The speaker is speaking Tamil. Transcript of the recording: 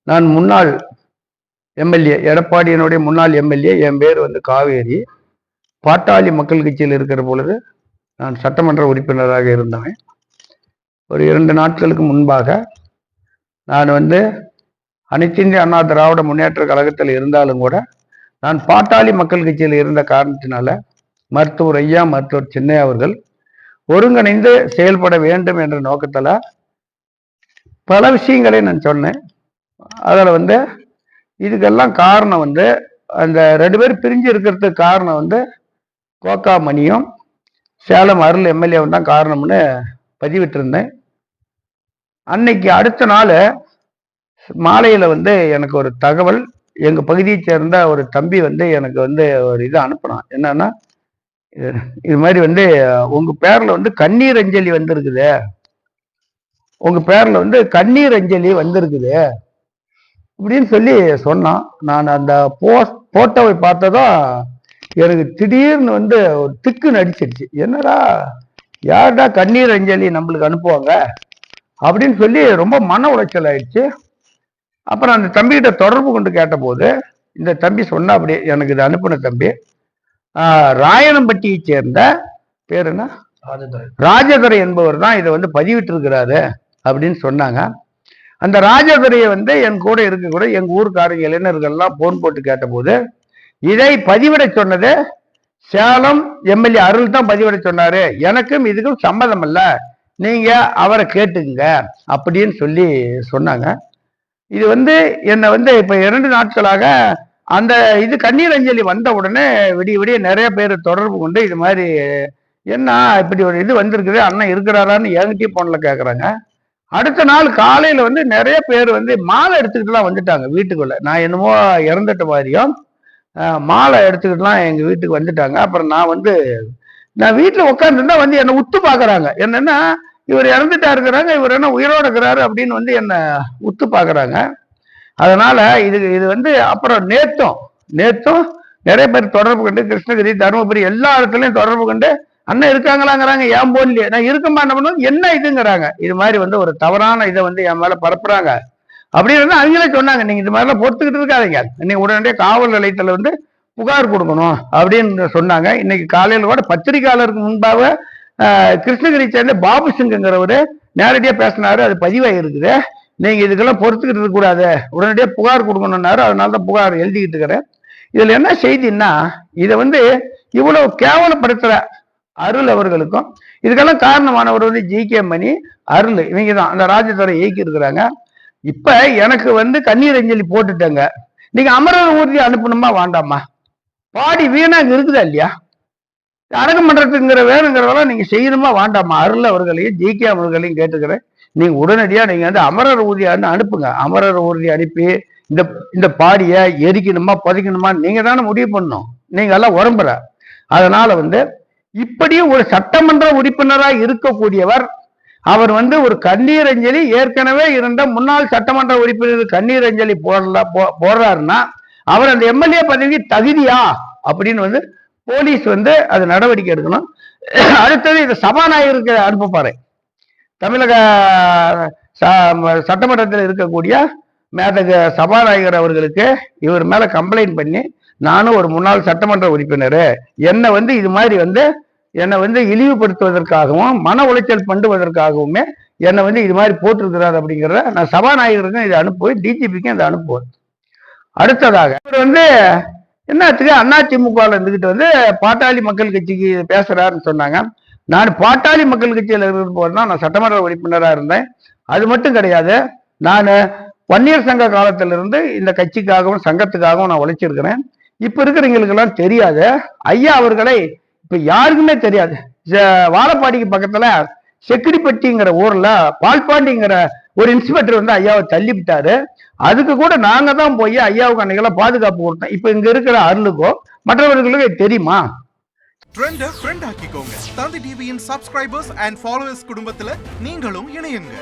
நான் முன்னாள் எம்எல்ஏ, எடப்பாடியினுடைய முன்னாள் எம்எல்ஏ. என் பேர் வந்து காவேரி. பாட்டாளி மக்கள் கட்சியில் இருக்கிற பொழுது நான் சட்டமன்ற உறுப்பினராக இருந்தவன். ஒரு 2 நாட்களுக்கு முன்பாக நான் வந்து அனைத்து இந்திய அண்ணா திராவிட முன்னேற்ற கழகத்தில் இருந்தாலும் கூட நான் பாட்டாளி மக்கள் கட்சியில் இருந்த காரணத்தினால மருத்துவர் சின்னையா அவர்கள் ஒருங்கிணைந்து செயல்பட வேண்டும் என்ற நோக்கத்தில் பல விஷயங்களை நான் சொன்னேன். அதில் வந்து இதுக்கெல்லாம் காரணம் வந்து அந்த 2 பேர் பிரிஞ்சு இருக்கிறதுக்கு காரணம் வந்து கோகா மணியும் சேலம் அருள் எம்எல்ஏவும் தான் காரணம்னு பதிவிட்டு இருந்தேன். அன்னைக்கு அடுத்த நாள் மாலையில வந்து எனக்கு ஒரு தகவல், எங்க பகுதியை சேர்ந்த ஒரு தம்பி வந்து எனக்கு வந்து ஒரு இது அனுப்பினான். என்னன்னா, இது மாதிரி வந்து உங்க பேர்ல வந்து கண்ணீர் அஞ்சலி வந்திருக்குது, உங்க பேர்ல வந்து கண்ணீர் அஞ்சலி வந்திருக்குது அப்படின்னு சொல்லி சொன்னான். நான் அந்த போட்டோவை பார்த்ததும் எனக்கு திடீர்னு வந்து ஒரு திக்கு நடிச்சிருச்சு. என்னடா, யாருடா கண்ணீர் அஞ்சலி நம்மளுக்கு அனுப்புவாங்க அப்படின்னு சொல்லி ரொம்ப மன உளைச்சல் ஆயிடுச்சு. அப்புறம் அந்த தம்பிகிட்ட தொடர்பு கொண்டு கேட்டபோது இந்த தம்பி சொன்னா, அப்படி எனக்கு இது அனுப்பின தம்பி ராயனம்பட்டியை சேர்ந்த பேர் என்ன, ராஜதுரை என்பவர் தான் இதை வந்து பதிவிட்டு இருக்கிறாரு அப்படின்னு சொன்னாங்க. அந்த ராஜதுரையை வந்து என் கூட இருக்கக்கூட எங்க ஊருக்காரங்க இளைஞர்கள்லாம் போன் போட்டு கேட்டபோது இதை பதிவிட சொன்னது சேலம் எம்எல்ஏ அருள் தான் பதிவிட சொன்னாரு, எனக்கும் இதுக்கும் சம்மதம் இல்ல, நீங்க அவரை கேட்டுக்குங்க அப்படின்னு சொல்லி சொன்னாங்க. இது வந்து என்னை வந்து இப்ப 2 நாட்களாக அந்த இது கண்ணீர் அஞ்சலி வந்த உடனே விடிய நிறைய பேர் தொடர்பு கொண்டு இது மாதிரி என்ன இப்படி ஒரு இது வந்திருக்குது, அண்ணன் இருக்கிறாரான்னு என்கிட்டயும் போன்ல கேட்கறாங்க. அடுத்த நாள் காலையில வந்து நிறைய பேர் வந்து மாலை எடுத்துக்கிட்டுலாம் வந்துட்டாங்க வீட்டுக்குள்ள. நான் என்னமோ இறந்துட்ட மாதிரியும் மாலை எடுத்துக்கிட்டுலாம் எங்க வீட்டுக்கு வந்துட்டாங்க. அப்புறம் நான் வீட்டுல உட்காந்துருந்தா வந்து என்னை உத்து பாக்குறாங்க. என்னன்னா, இவர் இறந்துட்டா இருக்கிறாங்க, இவர் என்ன உயிரோட இருக்கிறாரு அப்படின்னு வந்து என்ன உத்து பாக்குறாங்க. அதனால இது வந்து அப்புறம் நேத்தும் நிறைய பேர் தொடர்பு கொண்டு கிருஷ்ணகிரி, தருமபுரி எல்லா இடத்துலயும் தொடர்பு கொண்டு அண்ணன் இருக்காங்களாங்கிறாங்க. ஏன் போன்லயே நான் இருக்கமா என்ன பண்ணுவோம், என்ன இதுங்கிறாங்க. இது மாதிரி வந்து ஒரு தவறான இதை வந்து என் மேல பரப்புறாங்க அப்படின்னு அவங்களே சொன்னாங்க. நீங்க இது மாதிரிலாம் பொறுத்துக்கிட்டு இருக்காதீங்க, நீங்க உடனடியே காவல் நிலையத்துல வந்து புகார் கொடுக்கணும் அப்படின்னு சொன்னாங்க. இன்னைக்கு காலையில கூட பத்திரிகையாளருக்கு முன்பாக கிருஷ்ணகிரி சேர்ந்த பாபு சிங்குங்கிறவரு நேரடியா பேசினாரு, அது பதிவாகி இருக்குது. நீங்க இதுக்கெல்லாம் பொறுத்துக்கிட்டு இருக்க கூடாது, உடனடியா புகார் கொடுக்கணும்னாரு. அதனாலதான் புகார் எழுதிக்கிட்டு இருக்கிறேன். இதுல என்ன செய்தின்னா, இதை வந்து இவ்வளவு கேவலப்படுத்துற அருள் அவர்களுக்கும் இதுக்கெல்லாம் காரணமானவர் வந்து ஜி.கே. மணி, அருள், இவங்க தான் அந்த ராஜதுரை இயக்கி இருக்கிறாங்க. இப்ப எனக்கு வந்து கண்ணீர் அஞ்சலி போட்டுட்டேங்க, நீங்க அமரர் ஊர்தி அனுப்பணுமா வேண்டாமா? பாடி வீணாங்க இருக்குதா இல்லையா? அடக்கம் பண்றதுங்கிற வேணுங்கிறதெல்லாம் நீங்க செய்யணுமா வேண்டாமா? அருள் அவர்களையும் ஜி.கே. அவர்களையும் கேட்டுக்கிறேன், நீங்க உடனடியா நீங்க வந்து அமரர் ஊர்தியான்னு அனுப்புங்க. அமரர் ஊர்தி அனுப்பி இந்த பாடிய எரிக்கணுமா புதைக்கணுமா நீங்க தானே முடிவு பண்ணணும், நீங்க எல்லாம் உடம்புற. அதனால வந்து இப்படியும் ஒரு சட்டமன்ற உறுப்பினராக இருக்கக்கூடியவர் அவர் வந்து ஒரு கண்ணீர் அஞ்சலி, ஏற்கனவே இருந்த முன்னாள் சட்டமன்ற உறுப்பினர் கண்ணீர் அஞ்சலி போடுறாருன்னா அவர் அந்த எம்எல்ஏ பதவிக்கு தகுதியா அப்படின்னு வந்து போலீஸ் வந்து அது நடவடிக்கை எடுக்கணும். அடுத்தது இந்த சபாநாயகருக்கு அனுப்பப்பாரு. தமிழக சட்டமன்றத்தில் இருக்கக்கூடிய மேதக சபாநாயகர் அவர்களுக்கு இவர் மேல கம்ப்ளைண்ட் பண்ணி, நானும் ஒரு முன்னாள் சட்டமன்ற உறுப்பினர், என்னை வந்து இது மாதிரி வந்து என்னை வந்து இழிவுபடுத்துவதற்காகவும் மன உளைச்சல் பண்ணுவதற்காகவுமே என்னை வந்து இது மாதிரி போட்டிருக்கிறார் அப்படிங்கிறத நான் சபாநாயகருக்கும் இதை அனுப்புவேன், டிஜிபிக்கும் இதை அனுப்புவேன். அடுத்ததாக இவர் வந்து என்னத்துக்கு அதிமுக இருந்துகிட்டு வந்து பாட்டாளி மக்கள் கட்சிக்கு பேசுறாருன்னு சொன்னாங்க. நான் பாட்டாளி மக்கள் கட்சியில் இருக்கிற போதுதான் நான் சட்டமன்ற உறுப்பினராக இருந்தேன். அது மட்டும் கிடையாது, நான் வன்னியர் சங்க காலத்திலிருந்து இந்த கட்சிக்காகவும் சங்கத்துக்காகவும் நான் உழைச்சிருக்கிறேன். இப்ப இருக்கிறவங்களுக்கெல்லாம் தெரியாது, ஐயா அவர்களை இப்ப யாருக்குமே தெரியாது. வாழப்பாடிக்கு பக்கத்துல செக்கிடிப்பட்டிங்கிற ஊர்ல பால்பாண்டிங்கிற ஒரு இன்ஸ்பெக்டர் வந்து ஐயாவை தள்ளிவிட்டாரு. அதுக்கு கூட நாங்க தான் போய் ஐயாவுக்கு அன்னைக்கெல்லாம் பாதுகாப்பு கொடுத்தோம். இப்ப இங்க இருக்கிற அருளுக்கோ மற்றவர்களுக்கு தெரியுமா? ஃப்ரெண்ட் ஆக்கிக்கோங்க. தந்தி டிவியின் சப்ஸ்கிரைபர்ஸ் அண்ட் ஃபாலோவர்ஸ் குடும்பத்துல நீங்களும் இணையுங்க.